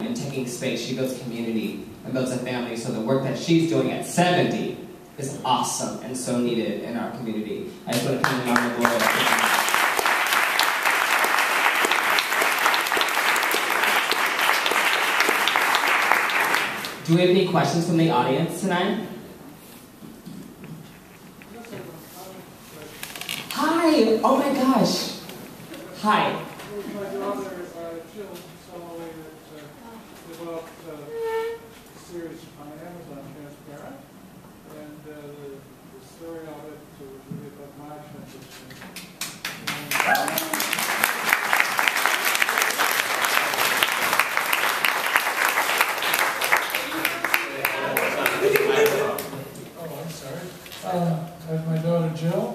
and taking space. She builds community and builds a family, so the work that she's doing at 70 is awesome and so needed in our community. I just want to come in on the Gloria. Do we have any questions from the audience tonight? Hi! Oh my gosh! Hi. My daughter, Jill Soloway, that developed a series on Amazon, Transparent, and the story of it was really about my transition. My daughter Jill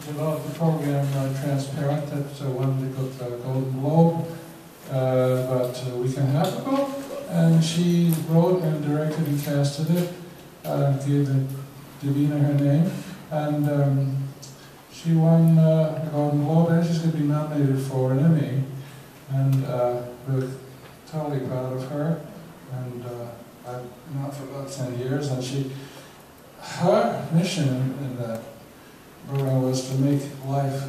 developed the program Transparent that won the Golden Globe about a week and a half ago, and she wrote and directed and casted it, gave Davina her name, and she won the Golden Globe, and she's going to be nominated for an Emmy, and we're totally proud of her, and I've known her for about 10 years, and her mission in that program was to make life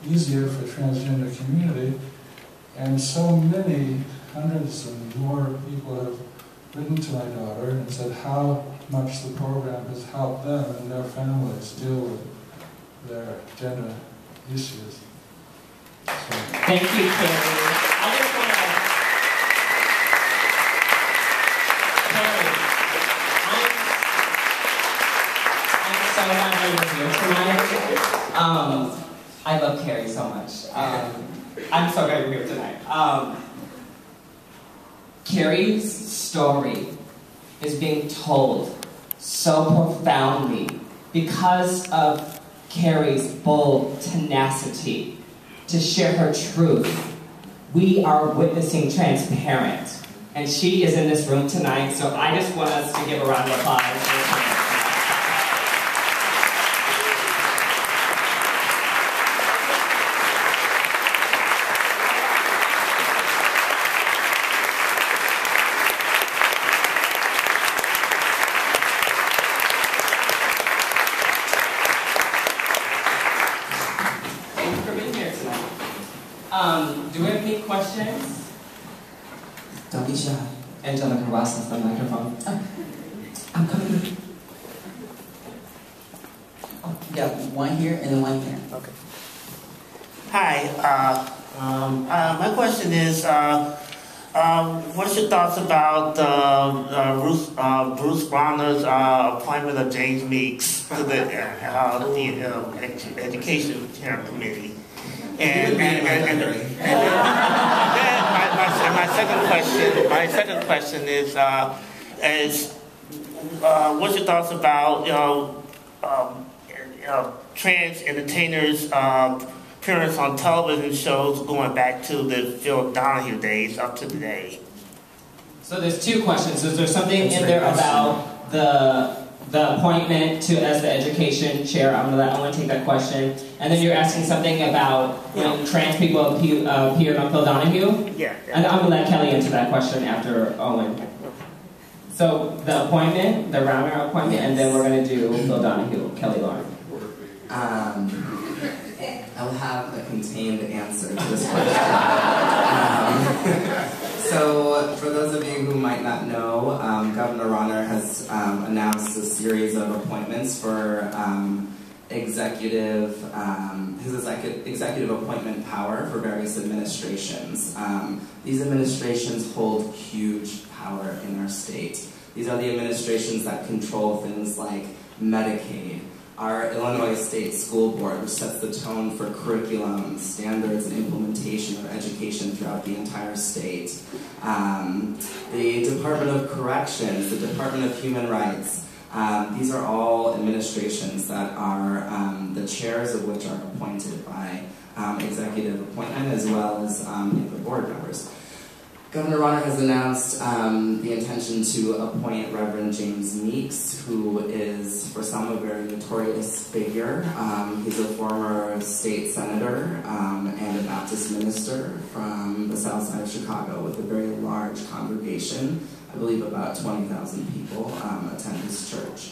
easier for the transgender community, and so many, hundreds and more people have written to my daughter and said how much the program has helped them and their families deal with their gender issues. So. Thank you, Carrie. I just want to... So happy you're here tonight. I love Carrie so much. I'm so glad you're here tonight. Carrie's story is being told so profoundly because of Carrie's bold tenacity to share her truth. We are witnessing Transparent, and she is in this room tonight, so I just want us to give a round of applause. Do we have any questions? Don't be shy. Angelica Ross has the microphone. Oh, I'm coming. Oh, yeah, one here and then one here. Okay. Hi. My question is, what's your thoughts about Bruce Bonner's appointment of James Meeks to the Education Committee? And my second question is what's your thoughts about trans entertainers' appearance on television shows going back to the Phil Donahue days up to today? So there's two questions. Is there something in there about the appointment as the education chair? I want to take that question. And then you're asking something about when trans people appeared on Phil Donahue? Yeah. And I'm going to let Kelly answer that question after Owen. So the appointment, the Rauner appointment, yes. And then we're going to do Phil Donahue. Kelly, Lauren. I'll have a contained answer to this question. So, for those of you who might not know, Governor Rauner has announced a series of appointments for executive appointment power for various administrations. These administrations hold huge power in our state. These are the administrations that control things like Medicaid, our Illinois State School Board, which sets the tone for curriculum, standards, and implementation of education throughout the entire state. The Department of Corrections, the Department of Human Rights. These are all administrations that are the chairs of which are appointed by executive appointment as well as the board members. Governor Ronner has announced the intention to appoint Reverend James Meeks, who is, for some, a very notorious figure. He's a former state senator and a Baptist minister from the south side of Chicago with a very large congregation. I believe about 20,000 people attend his church.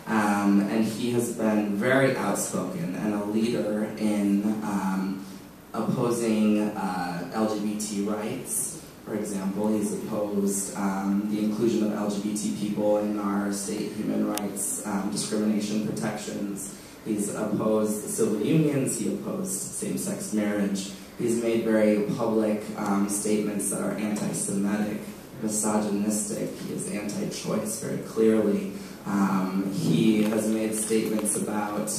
And he has been very outspoken and a leader in opposing LGBT rights. For example, he's opposed the inclusion of LGBT people in our state human rights discrimination protections. He's opposed civil unions. He opposed same-sex marriage. He's made very public statements that are anti-Semitic, misogynistic. He is anti-choice very clearly. He has made statements about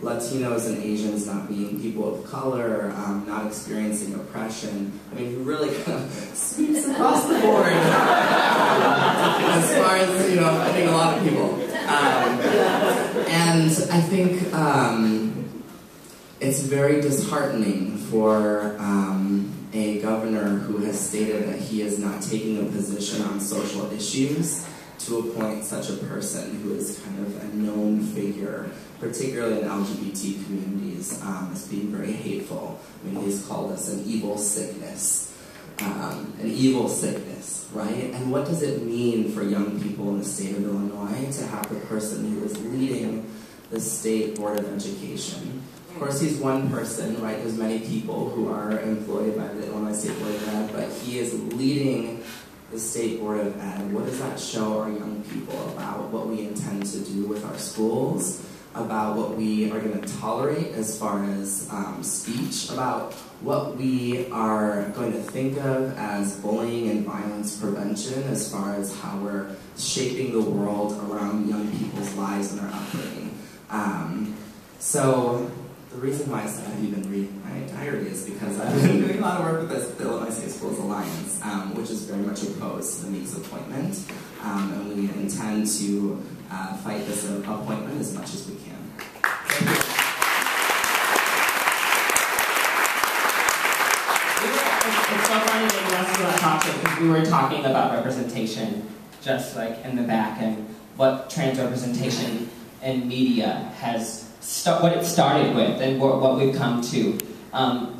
Latinos and Asians not being people of color, not experiencing oppression. I mean, he really kind of sweeps across the board as far as, you know, I think a lot of people. And I think it's very disheartening for a governor who has stated that he is not taking a position on social issues to appoint such a person who is kind of a known figure, particularly in LGBT communities, as being very hateful. I mean, he's called us an evil sickness. Right? And what does it mean for young people in the state of Illinois to have the person who is leading the State Board of Education? Of course, he's one person, right? There's many people who are employed by the Illinois State Board of Ed, but he is leading the State Board of Ed. What does that show our young people about what we intend to do with our schools, about what we are going to tolerate as far as speech, about what we are going to think of as bullying and violence prevention, as far as how we're shaping the world around young people's lives and their upbringing. So the reason why I said I've even reading my diary is because I've been doing a lot of work with the Illinois State Schools Alliance, which is very much opposed to the Meeks appointment, and we intend to fight this appointment as much as we can. Thank you. It's so funny that you asked about topic because we were talking about representation just like in the back and what trans representation in media has what it started with and what we've come to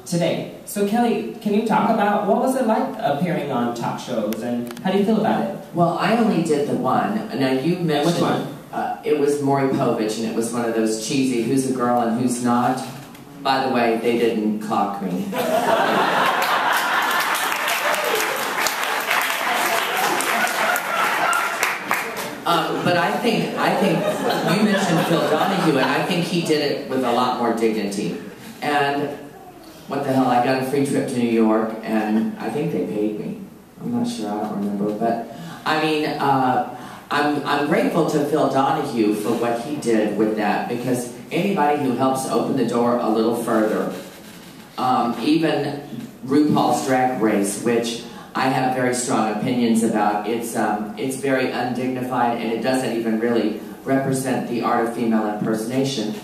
today. So Kelly, can you talk about what was it like appearing on talk shows and how do you feel about it? Well, I only did the one. Now you mentioned which one? It was Maury Povich, and it was one of those cheesy who's a girl and who's not. By the way, they didn't clock me. But I think you mentioned Phil Donahue, and I think he did it with a lot more dignity. And what the hell, I got a free trip to New York, and I think they paid me. I'm not sure, I don't remember. But, I mean, I'm grateful to Phil Donahue for what he did with that, because anybody who helps open the door a little further, even RuPaul's Drag Race, which I have very strong opinions about. It's very undignified, and it doesn't even really represent the art of female impersonation.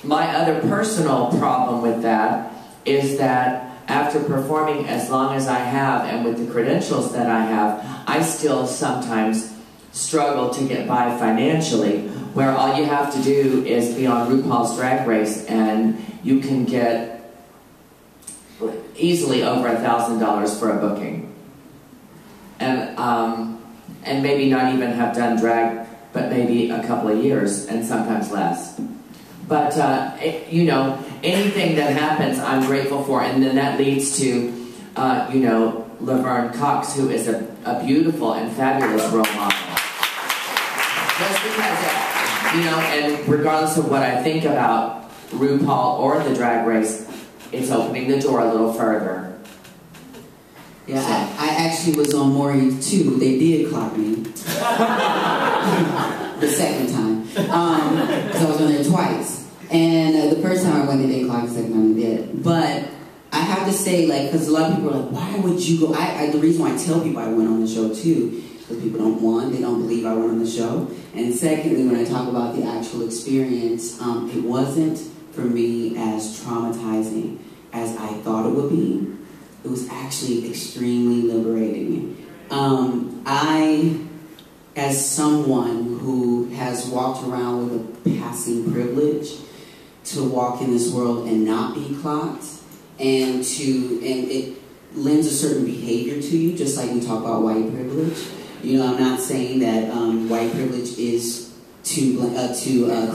My other personal problem with that is that after performing as long as I have, and with the credentials that I have, I still sometimes struggle to get by financially, where all you have to do is be on RuPaul's Drag Race, and you can get easily over $1,000 for a booking. And maybe not even have done drag, but maybe a couple of years, and sometimes less. But, you know, anything that happens, I'm grateful for, and then that leads to, you know, Laverne Cox, who is a beautiful and fabulous role model. Just because, you know, and regardless of what I think about RuPaul or the Drag Race, it's opening the door a little further. Yeah, I actually was on Maury too. They did clock me. The second time. Because I was on there twice. And the first time I went, they didn't clock me, the second time they did. But I have to say, like, because a lot of people are like, why would you go? The reason why I tell people I went on the show too, because people don't, one, they don't believe I went on the show. And secondly, when I talk about the actual experience, it wasn't for me as traumatizing as I thought it would be. it was actually extremely liberating. As someone who has walked around with a passing privilege to walk in this world and not be clocked, and it lends a certain behavior to you, just like we talk about white privilege. You know, I'm not saying that white privilege is to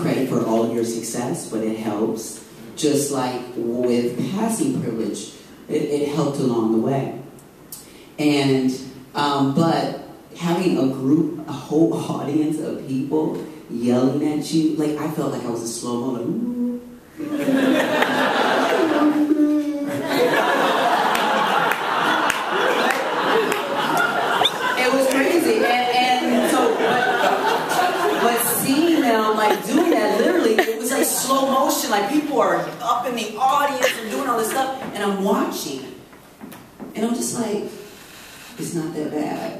credit for all of your success, but it helps. Just like with passing privilege, it helped along the way. And but having a whole audience of people yelling at you, like I felt like I was in slow-mo, like, ooh. It was crazy, and so, but seeing them like doing that, literally, it was like slow motion, like people are up in the audience and doing all this stuff, and I'm watching, and I'm just like, it's not that bad.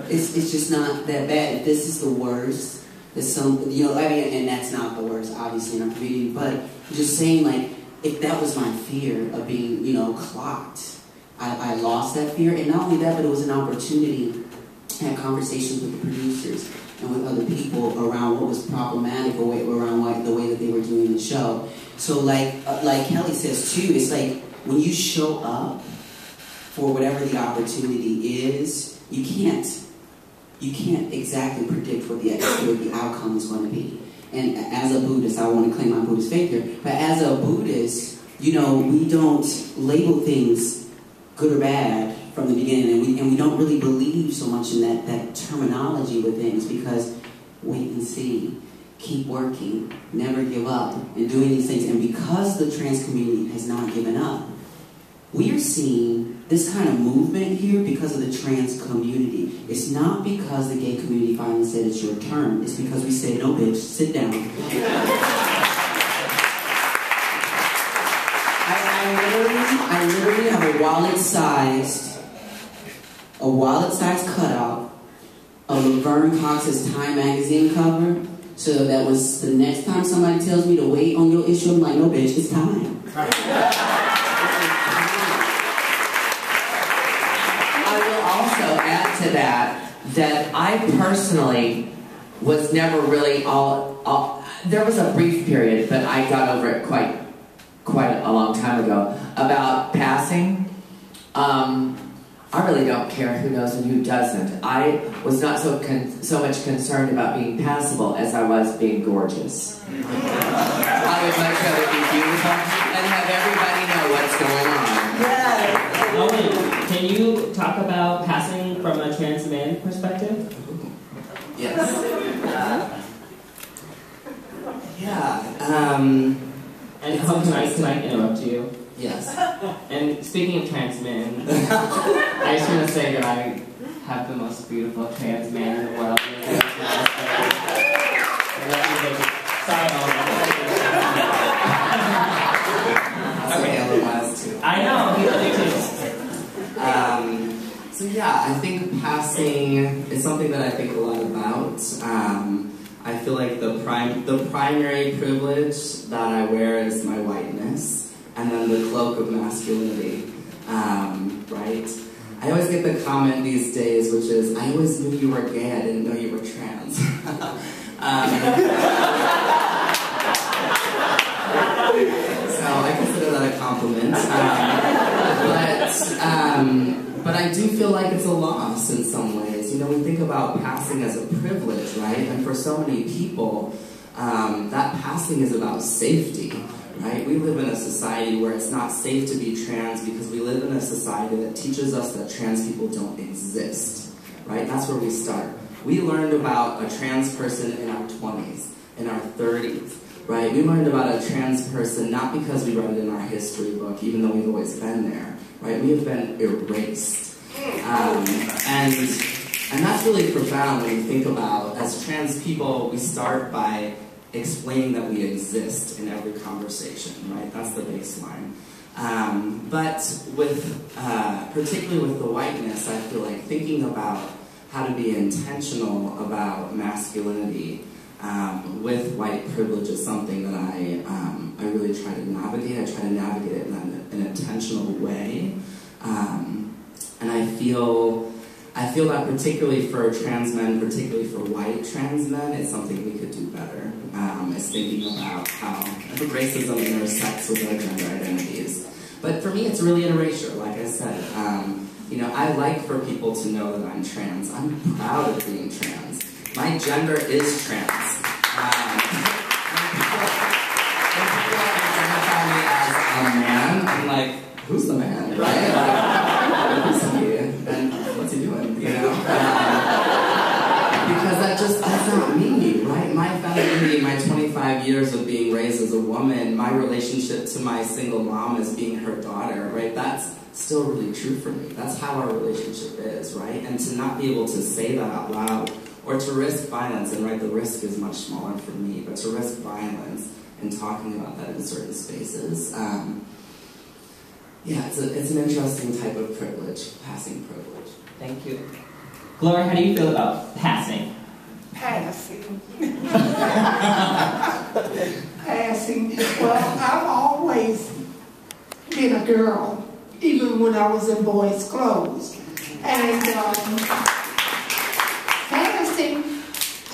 It's just not that bad. If this is the worst, that some, you know, I mean, and that's not the worst, obviously, in our community, but I'm just saying, like, if that was my fear of being, you know, clocked, I lost that fear, and not only that, but it was an opportunity to have conversations with the producers and with other people around what was problematic, or around the way that they were doing the show. So, like Kelly says too, it's like when you show up for whatever the opportunity is, you can't exactly predict what the outcome is going to be. And as a Buddhist, I want to claim my Buddhist faith here, but as a Buddhist, you know, we don't label things good or bad from the beginning, and we don't really believe so much in that terminology with things, because wait and see, keep working, never give up, and doing these things. And because the trans community has not given up, we are seeing this kind of movement here because of the trans community. It's not because the gay community finally said it's your turn. It's because we said, no bitch, sit down. I literally have a wallet-sized cutout of Laverne Cox's Time magazine cover, so that when the next time somebody tells me to wait on your issue, I'm like, no bitch, it's time. To that I personally was never really all there was a brief period, but I got over it quite a long time ago, about passing. I really don't care who knows and who doesn't. I was not so much concerned about being passable as I was being gorgeous. I would much rather be beautiful and have everybody know what's going on. Yeah. Owen, can you talk about passing from a trans man perspective? Yes. And can I interrupt you? Yes. And speaking of trans men, I just want to say that I have the most beautiful trans man in the world. I know, he really too. So yeah, I think passing is something that I think a lot about. I feel like the primary privilege that I wear is my whiteness, and then the cloak of masculinity, right? I always get the comment these days, which is, I always knew you were gay, I didn't know you were trans. So I consider that a compliment. But I do feel like it's a loss in some ways. You know, we think about passing as a privilege, right? And for so many people, that passing is about safety, right? We live in a society where it's not safe to be trans because we live in a society that teaches us that trans people don't exist, right? That's where we start. We learned about a trans person in our 20s, in our 30s, right? We learned about a trans person not because we read it in our history book, even though we've always been there, right? We have been erased. And that's really profound when you think about, as trans people, we start by explaining that we exist in every conversation, right? That's the baseline. But with, particularly with the whiteness, I feel like thinking about how to be intentional about masculinity with white privilege is something that I really try to navigate. I try to navigate it in an intentional way. And I feel that particularly for trans men, particularly for white trans men, it's something we could do better. Is thinking about how racism intersects with our gender identities. But for me, it's really an erasure, like I said. You know, I like for people to know that I'm trans. I'm proud of being trans. My gender is trans. When people identify me as a man, I'm like, who's the man, right? Like, who's he? And what's he doing, you know? Because that's not me, right? My femininity, my 25 years of being raised as a woman, my relationship to my single mom as being her daughter, right? That's still really true for me. That's how our relationship is, right? And to not be able to say that out loud, or to risk violence, and right, the risk is much smaller for me, but to risk violence and talking about that in certain spaces, yeah, it's an interesting type of privilege, passing privilege. Thank you. Gloria, how do you feel about passing? Passing. Passing. Well, I've always been a girl, even when I was in boys' clothes. And passing,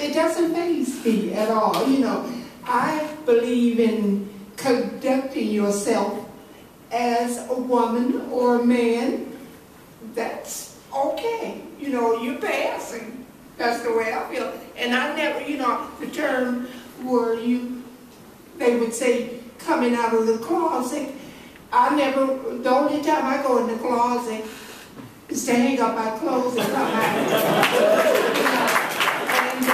it doesn't faze me at all. You know, I believe in conducting yourself as a woman or a man. That's okay. You know, you're passing. That's the way I feel. And I never, you know, the term where they would say coming out of the closet, the only time I go in the closet is to hang up my clothes and come out. And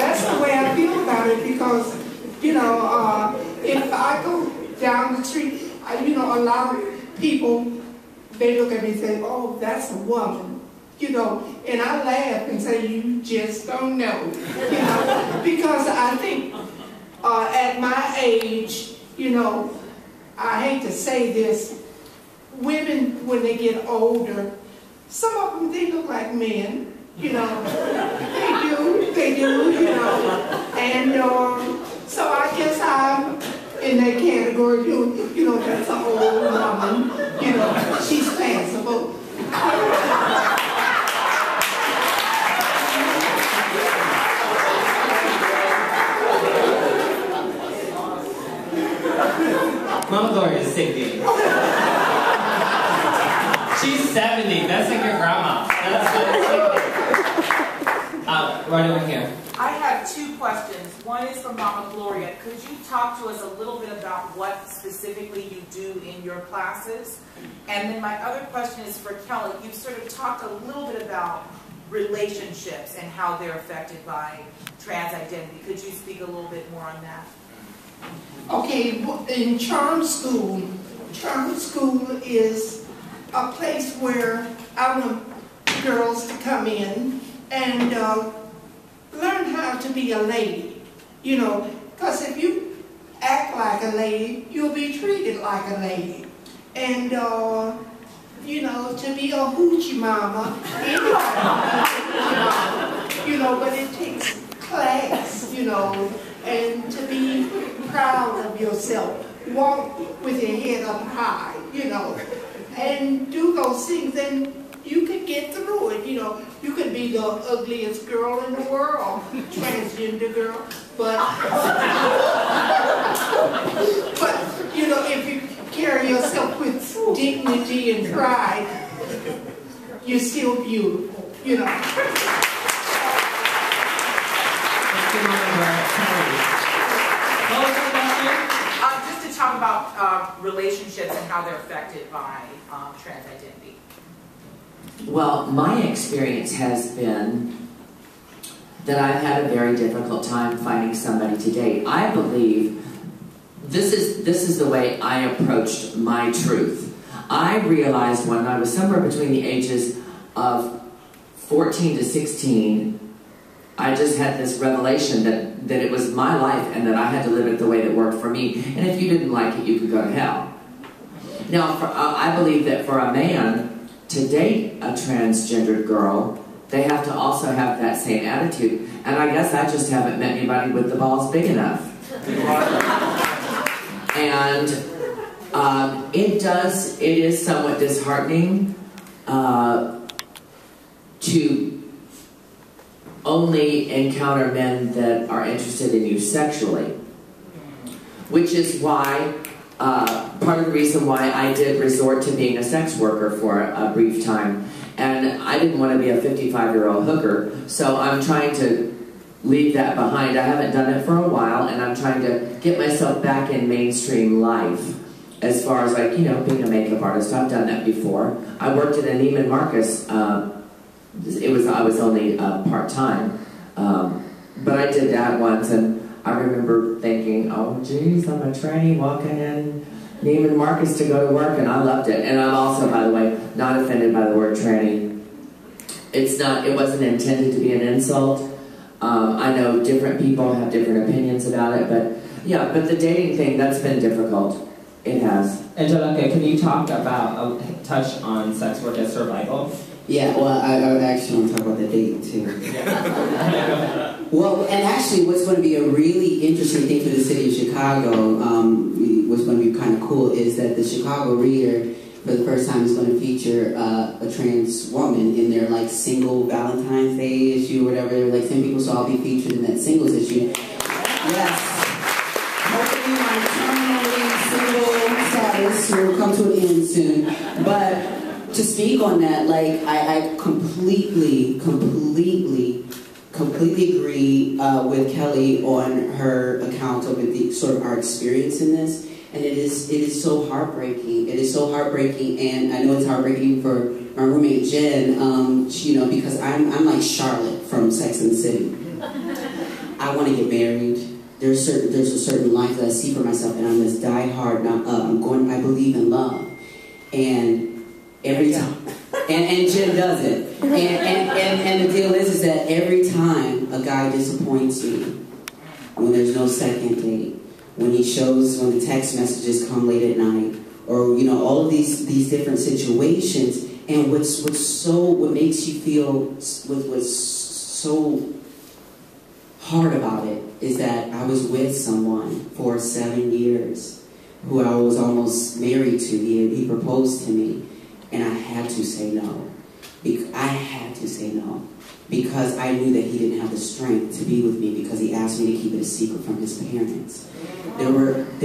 that's the way I feel about it, because, you know, if I go down the street, you know, a lot of people, they look at me and say, oh, that's a woman, you know, and I laugh and say, you just don't know, you know, because I think at my age, you know, I hate to say this, women, when they get older, some of them, they look like men, you know, they do, you know, and so I guess I'm in that category, you know, that's an old woman, you know, she's passable. Mama Gloria is 60. She's 70. That's like your grandma. That's right over here. I have two questions. One is for Mama Gloria. Could you talk to us a little bit about what specifically you do in your classes? And then my other question is for Kelly. You've sort of talked a little bit about relationships and how they're affected by trans identity. Could you speak a little bit more on that? Okay, in charm school is a place where I want girls to come in and learn how to be a lady, you know, because if you act like a lady, you'll be treated like a lady. And, you know, to be a hoochie mama, you know, but it takes class, you know, and to be proud of yourself, walk with your head up high, you know, and do those things, and you can get through it, you know. You can be the ugliest girl in the world, transgender girl, but you know, if you carry yourself with dignity and pride, you're still beautiful, you know. Just to talk about relationships and how they're affected by trans identity. Well, my experience has been that I've had a very difficult time finding somebody to date. I believe this is the way I approached my truth. I realized when I was somewhere between the ages of 14 to 16, I just had this revelation that it was my life and that I had to live it the way that worked for me. And if you didn't like it, you could go to hell. Now, I believe that for a man to date a transgendered girl, they have to also have that same attitude. And I guess I just haven't met anybody with the balls big enough. And It is somewhat disheartening to only encounter men that are interested in you sexually, which is why, part of the reason why I did resort to being a sex worker for a brief time. And I didn't want to be a 55-year-old hooker, so I'm trying to leave that behind. I haven't done it for a while, and I'm trying to get myself back in mainstream life. As far as, like, you know, being a makeup artist, I've done that before. I worked at a Neiman Marcus. I was only part-time, but I did that once, and I remember thinking, oh, geez, I'm a trainee walking in Neiman Marcus to go to work, and I loved it. And I'm also, by the way, not offended by the word tranny. It wasn't intended to be an insult. I know different people have different opinions about it, but yeah, but the dating thing, that's been difficult. It has. Angelica, can you touch on sex work as survival? Yeah, well, I actually want to talk about the dating too. Well, and actually what's going to be a really interesting thing for the city of Chicago, what's going to be kind of cool, is that the Chicago Reader, for the first time, is going to feature a trans woman in their, like, single Valentine's Day issue or whatever. Like 10 people, so I'll be featured in that singles issue. Yes. Hopefully my terminally single status will come to an end soon. But to speak on that, like, I completely agree with Kelly on her account of sort of our experience in this. And it is so heartbreaking. It is so heartbreaking, and I know it's heartbreaking for my roommate Jen, you know, because I'm like Charlotte from Sex and the City. I want to get married. There's a certain life that I see for myself, and I'm this diehard. I believe in love, and every time, and Jen does it. And the deal is that every time a guy disappoints me, when there's no second date, when the text messages come late at night, or, you know, all of these different situations, and what makes you feel, what's so hard about it is that I was with someone for 7 years who I was almost married to. He proposed to me, and I had to say no. I had to say no. Because I knew that he didn't have the strength to be with me, because he asked me to keep it a secret from his parents. There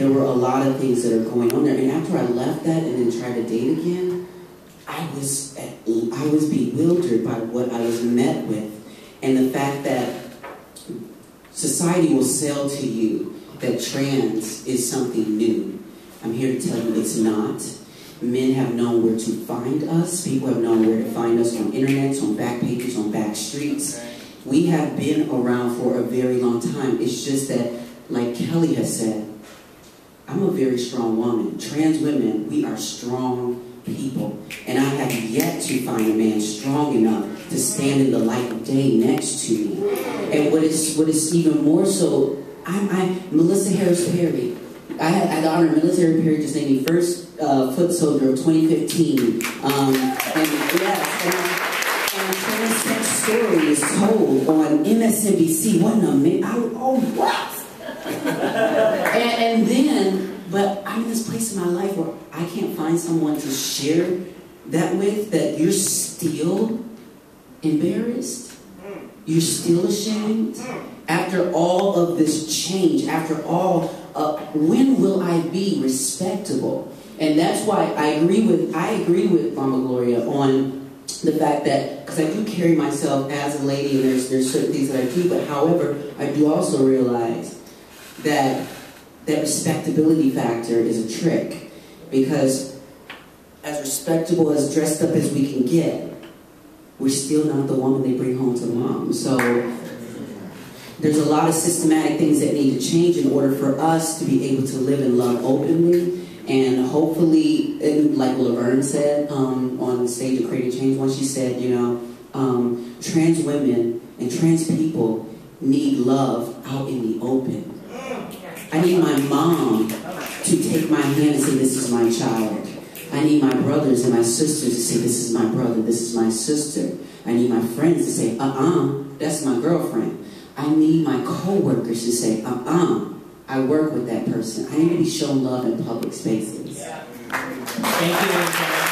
were a lot of things that are going on there. And after I left that and then tried to date again, I was bewildered by what I was met with. And the fact that society will sell to you that trans is something new. I'm here to tell you it's not. Men have known where to find us. People have known where to find us on internets, on back pages, on back streets. We have been around for a very long time. It's just that, like Kelly has said, I'm a very strong woman. Trans women, we are strong people. And I have yet to find a man strong enough to stand in the light of day next to me. And what is even more so, Melissa Harris Perry. I had the honor of Melissa Harris Perry just named me first foot soldier of 2015. And trans sex story is told on MSNBC. What an amazing! Oh wow! and then, but I'm in this place in my life where I can't find someone to share that with. That you're still embarrassed. You're still ashamed. After all of this change, after all, when will I be respectable? And that's why I agree with Mama Gloria on the fact that, because I do carry myself as a lady, and there's certain things that I do, but however, I do also realize that respectability factor is a trick, because as respectable, as dressed up as we can get, we're still not the woman they bring home to mom. So there's a lot of systematic things that need to change in order for us to be able to live and love openly. And hopefully, and like Laverne said on the stage of Creating Change, when she said, you know, trans women and trans people need love out in the open. I need my mom to take my hand and say, this is my child. I need my brothers and my sisters to say, this is my brother, this is my sister. I need my friends to say, that's my girlfriend. I need my co-workers to say, I work with that person. I need to be shown love in public spaces. Thank you.